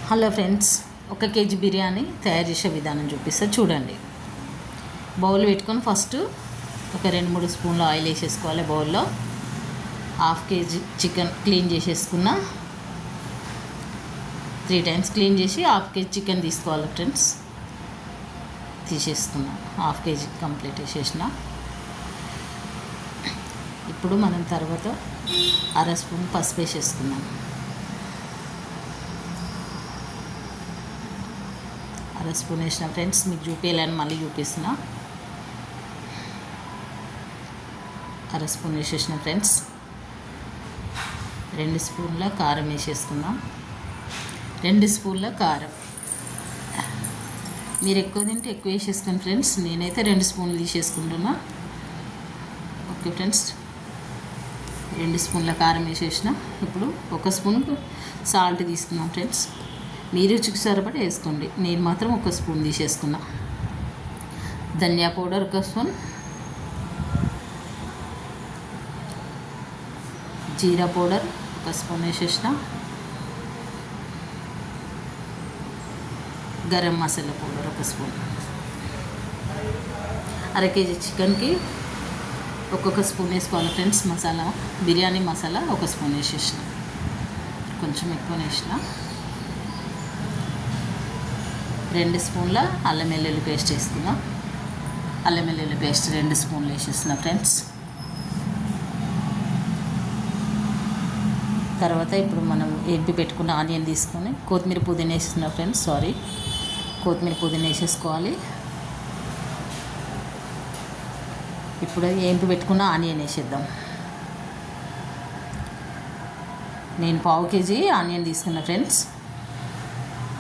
Hello friends, 1 KG biryani తయారు చేసే విధానం చూపిస్తా చూడండి. బౌల్ పెట్టుకొని ఫస్ట్ ఒక 2-3 స్పూన్లు ఆయిల్ వేసేసుకోవాలి. బౌల్లో 1/2 కేజీ చికెన్ క్లీన్ చేసేసుకున్న 3 టైమ్స్ క్లీన్ చేసి 1/2 కేజీ చికెన్ తీసుకోవాలి ఫ్రెండ్స్. తీసేసుకున్నాం 1/2 కేజీ కంప్లీట్ వేసేసిన. ఇప్పుడు మనం తర్వాత 1/2 స్పూన్ పసుపు వేసేసుకున్నాం. 1/2 స్పూన్ వేసిన ఫ్రెండ్స్, మీకు చూపించాలని మళ్ళీ చూపిస్తున్నా. 1/2 స్పూన్ వేసేసిన ఫ్రెండ్స్. 2 స్పూన్ల కారం వేసేసుకుందాం. 2 స్పూన్ల కారం. మీరు ఎక్కువ తింటే ఎక్కువ వేసేసుకోండి ఫ్రెండ్స్. నేనైతే 2 స్పూన్లు తీసేసుకుంటున్నా. ఓకే ఫ్రెండ్స్, 2 స్పూన్ల కారం వేసేసిన. ఇప్పుడు 1 స్పూన్ సాల్ట్ తీసుకున్నాం ఫ్రెండ్స్. మీరు రుచికి సరిపడా వేసుకోండి. నేను మాత్రం 1 స్పూన్ తీసేసుకున్నా. ధనియా పౌడర్ 1 స్పూన్, జీరా పౌడర్ 1 స్పూన్ వేసేసిన. Garam masala powder 1 spoon. 1/2 KG చికెన్కి ఒక్కొక్క స్పూన్ వేసుకోవాలి ఫ్రెండ్స్. మసాలా, బిర్యానీ మసాలా 1 స్పూన్ వేసేసిన. కొంచెం ఎక్కువ వేసిన. 2 స్పూన్ల అల్లం వెల్లుల్లి పేస్ట్ వేసుకుందాం. అల్లం వెల్లుల్లి పేస్ట్ 2 స్పూన్లు వేసేస్తున్నా ఫ్రెండ్స్. తర్వాత ఇప్పుడు మనం ఎంపి పెట్టుకున్న ఆనియన్ తీసుకొని కొత్తిమీర పుదీనా వేసేస్తున్నా ఫ్రెండ్స్. కొత్తిమీర పుదీనా వేసేసుకోవాలి. ఇప్పుడు ఎంపి పెట్టుకున్న ఆనియన్ వేసేద్దాం. నేను 1/2 కేజీ ఆనియన్ తీసుకున్నా ఫ్రెండ్స్.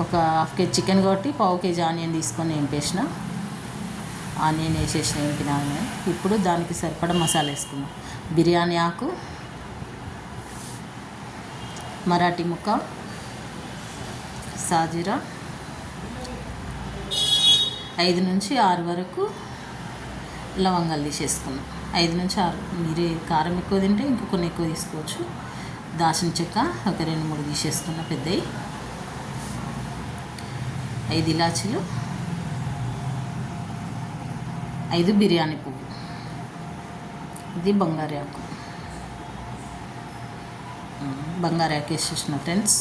ఒక 1/2 కేజీ చికెన్ కాబట్టి 1/2 కేజీ ఆనియన్ తీసుకొని వేపేసిన. ఆనియన్ వేసేసిన ఎంపిన ఆనియన్. ఇప్పుడు దానికి సరిపడా మసాలా వేసుకున్నాం. బిర్యానీ ఆకు, మరాఠీ ముక్క, సాజీరా, 5 నుంచి 6 వరకు లవంగాలు తీసేసుకున్నాం. 5 నుంచి 6. మీరు కారం ఎక్కువ తింటే ఇంకా కొన్ని ఎక్కువ తీసుకోవచ్చు. దాల్చిన చెక్క ఒక 2-3 తీసేసుకున్న పెద్దవి. 5 ఇలాచీలు, 5 బిర్యానీ పువ్వు. ఇది బంగారు ఆకు వేసేసిన ఫ్రెండ్స్.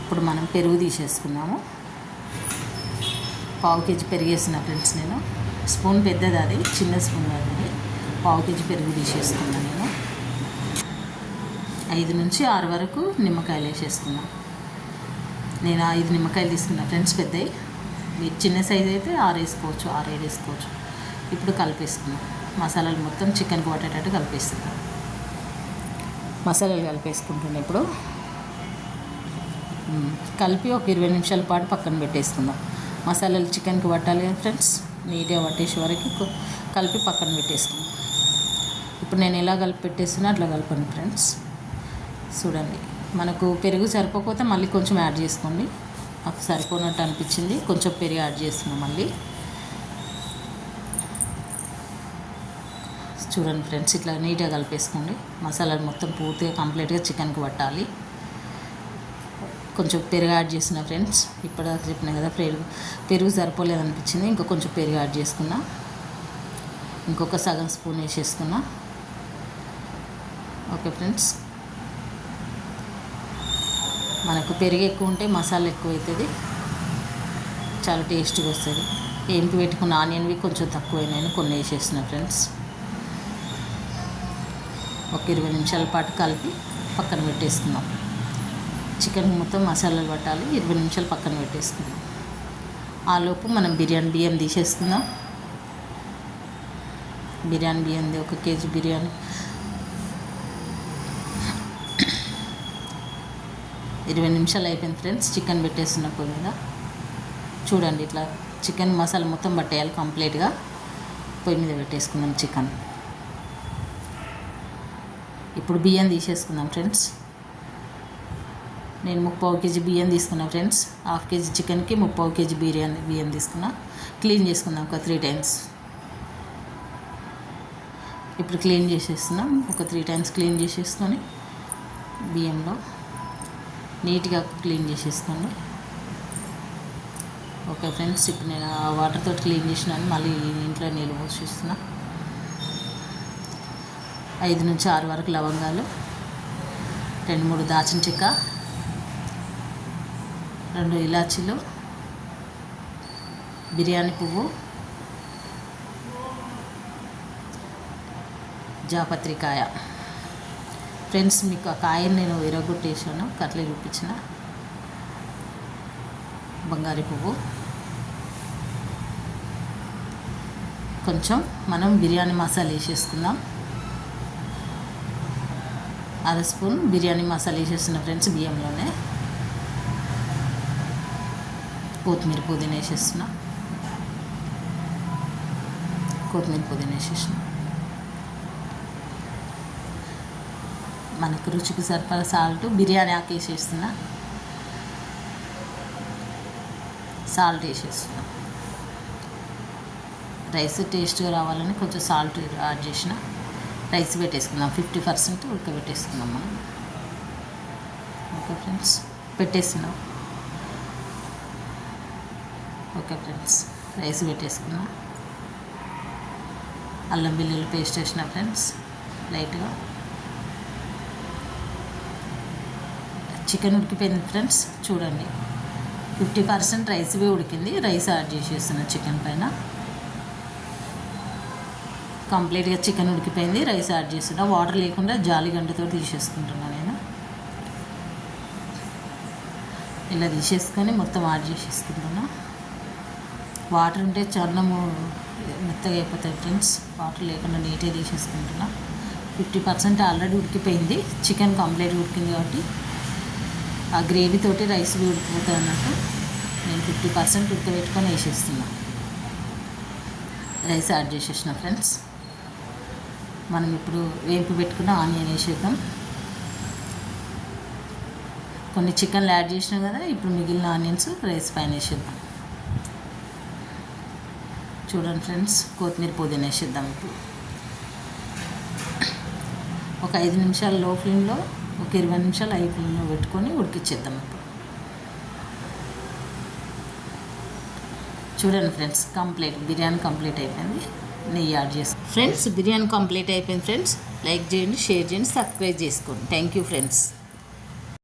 ఇప్పుడు మనం పెరుగు తీసేసుకున్నాము. 1/2 కేజీ పెరుగు వేసిన ఫ్రెండ్స్. నేను స్పూన్ పెద్దది, అది చిన్న స్పూన్ అది. 1/2 కేజీ పెరుగు తీసేసుకున్నాను నేను. 5 నుంచి 6 వరకు నిమ్మకాయలు వేసేసుకున్నాను. నేను 5 నిమ్మకాయలు తీసుకున్నా ఫ్రెండ్స్, పెద్దవి. మీరు చిన్న సైజు అయితే 6 వేసుకోవచ్చు, 6-7 వేసుకోవచ్చు. ఇప్పుడు కలిపేసుకున్నాం. మసాలాలు మొత్తం చికెన్కి పట్టేటట్టు కలిపేస్తున్నాం. మసాలాలు కలిపేసుకుంటున్నాం. ఇప్పుడు కలిపి ఒక 20 నిమిషాల పాటు పక్కన పెట్టేసుకుందాం. మసాలాలు చికెన్కి పట్టాలి కదా ఫ్రెండ్స్. నీట్గా పట్టేసే వరకు కలిపి పక్కన పెట్టేసుకుందాం. ఇప్పుడు నేను ఎలా కలిపి పెట్టేస్తున్నా అట్లా కలపండి ఫ్రెండ్స్. చూడండి, మనకు పెరుగు సరిపోకపోతే మళ్ళీ కొంచెం యాడ్ చేసుకోండి. నాకు సరిపోనట్టు అనిపించింది, కొంచెం పెరుగు యాడ్ చేస్తున్నాం మళ్ళీ. చూడండి ఫ్రెండ్స్, ఇట్లా నీట్గా కలిపేసుకోండి. మసాలాలు మొత్తం పూర్తిగా కంప్లీట్గా చికెన్కి పట్టాలి. కొంచెం పెరుగు యాడ్ చేసిన ఫ్రెండ్స్. ఇప్పటిదాకా చెప్పినా కదా, పెరుగు సరిపోలేదు అనిపించింది, ఇంకా కొంచెం పెరుగు యాడ్ చేసుకున్నా. ఇంకొక సగం స్పూన్ వేసేసుకున్నా. ఓకే ఫ్రెండ్స్, మనకు పెరుగు ఎక్కువ ఉంటే మసాలా ఎక్కువ అవుతుంది, చాలా టేస్ట్గా వస్తుంది. ఏంపి పెట్టుకున్న ఆనియన్వి కొంచెం తక్కువైనాయి, కొన్ని వేసేసిన ఫ్రెండ్స్. ఒక 20 నిమిషాల పాటు కలిపి పక్కన పెట్టేసుకుందాం. చికెన్ మొత్తం మసాలాలు పట్టాలి. 20 నిమిషాలు పక్కన పెట్టేసుకుందాం. ఆలోపు మనం బిర్యానీ బియ్యం తీసేసుకుందాం. బిర్యానీ బియ్యంది 1 కేజీ బిర్యానీ 20 నిమిషాలు అయిపోయింది ఫ్రెండ్స్. చికెన్ పెట్టేస్తున్న పొయ్యి మీద. చూడండి, ఇట్లా చికెన్ మసాలా మొత్తం పట్టేయాలి కంప్లీట్గా. పొయ్యి మీద పెట్టేసుకుందాం చికెన్. ఇప్పుడు బియ్యం తీసేసుకుందాం ఫ్రెండ్స్. నేను 1/2 కేజీ బియ్యం తీసుకున్నా ఫ్రెండ్స్. 1/2 కేజీ చికెన్కి 1/2 కేజీ బియ్యం తీసుకున్నా. క్లీన్ చేసుకుందాం ఒక 3 టైమ్స్. ఇప్పుడు క్లీన్ చేసేస్తున్నాం. ఒక 3 టైమ్స్ క్లీన్ చేసేసుకొని బియ్యంలో నీట్గా క్లీన్ చేసేసుకోండి. ఓకే ఫ్రెండ్స్, ఇప్పుడు నేను ఆ వాటర్తో క్లీన్ చేసినాను. మళ్ళీ ఇంట్లో నీళ్ళు పోషిస్తున్నా. 5 నుంచి 6 వరకు లవంగాలు, 2-3 దాచిన చెక్క, 2 ఇలాచీలు, బిర్యానీ పువ్వు, జాపత్రికాయ. ఫ్రెండ్స్, మీకు ఆ కాయని నేను విరగొట్టేసాను, కట్లే చూపించిన. బంగారు పువ్వు, కొంచెం మనం బిర్యానీ మసాలా వేసేసుకుందాం. 1/2 స్పూన్ బిర్యానీ మసాలా వేసేస్తున్నా ఫ్రెండ్స్ బియ్యంలోనే. కొత్తిమీర పుదీనా వేసేస్తున్నా. మనకు రుచికి సరిపడా సాల్ట్, బిర్యానీ ఆకు వేసేస్తున్నా. సాల్ట్ వేసేస్తున్నా. రైస్ టేస్ట్గా రావాలని కొంచెం సాల్ట్ యాడ్ చేసిన. రైస్ పెట్టేసుకుందాం. 50% ఉడకబెట్టేసుకుందాం మనం. ఓకే ఫ్రెండ్స్, పెట్టేస్తున్నాం. ఓకే ఫ్రెండ్స్, రైస్ పెట్టేసుకున్నా. అల్లం వెల్లుల్లి పేస్ట్ వేసిన ఫ్రెండ్స్ లైట్గా. చికెన్ ఉడికిపోయింది ఫ్రెండ్స్, చూడండి. 50% రైస్ ఉడికింది. రైస్ యాడ్ చేసేస్తున్నా చికెన్ పైన. కంప్లీట్గా చికెన్ ఉడికిపోయింది. రైస్ యాడ్ చేస్తున్నా. వాటర్ లేకుండా జాలి గంటతో తీసేసుకుంటున్నా నేను. ఇలా తీసేసుకొని మొత్తం యాడ్ చేసేసుకుంటున్నా. వాటర్ ఉంటే చర్ణము మెత్తగా అయిపోతాయి ఫ్రెండ్స్. వాటర్ లేకుండా నీట్గా తీసేసుకుంటున్నా. 50% ఆల్రెడీ ఉడికిపోయింది. చికెన్ కంప్లీట్గా ఉడికింది కాబట్టి ఆ గ్రేవీతోటి రైస్ ఉడికిపోతాయి అన్నట్టు నేను 50% ఉడకబెట్టుకొని వేసేస్తున్నా. రైస్ యాడ్ చేసేసిన ఫ్రెండ్స్. మనం ఇప్పుడు వేంపు పెట్టుకున్న ఆనియన్ వేసేద్దాం. కొన్ని చికెన్లు యాడ్ చేసినాం కదా, ఇప్పుడు మిగిలిన ఆనియన్స్ రైస్ పైన వేసేద్దాం. చూడండి ఫ్రెండ్స్, కొత్తిమీర పుదీనా వేసేద్దాం. ఇప్పుడు ఒక 5 నిమిషాలు లో ఫ్లేమ్లో, ఒక 20 నిమిషాలు హై ఫ్లేమ్లో పెట్టుకొని ఉడికిచ్చేద్దాం. ఇప్పుడు చూడండి ఫ్రెండ్స్, బిర్యానీ కంప్లీట్ అయిపోయింది. నెయ్యి యాడ్ చేసుకోండి ఫ్రెండ్స్. బిర్యానీ కంప్లీట్ అయిపోయింది ఫ్రెండ్స్. లైక్ చేయండి, షేర్ చేయండి, సబ్స్క్రైబ్ చేసుకోండి. Thank you friends.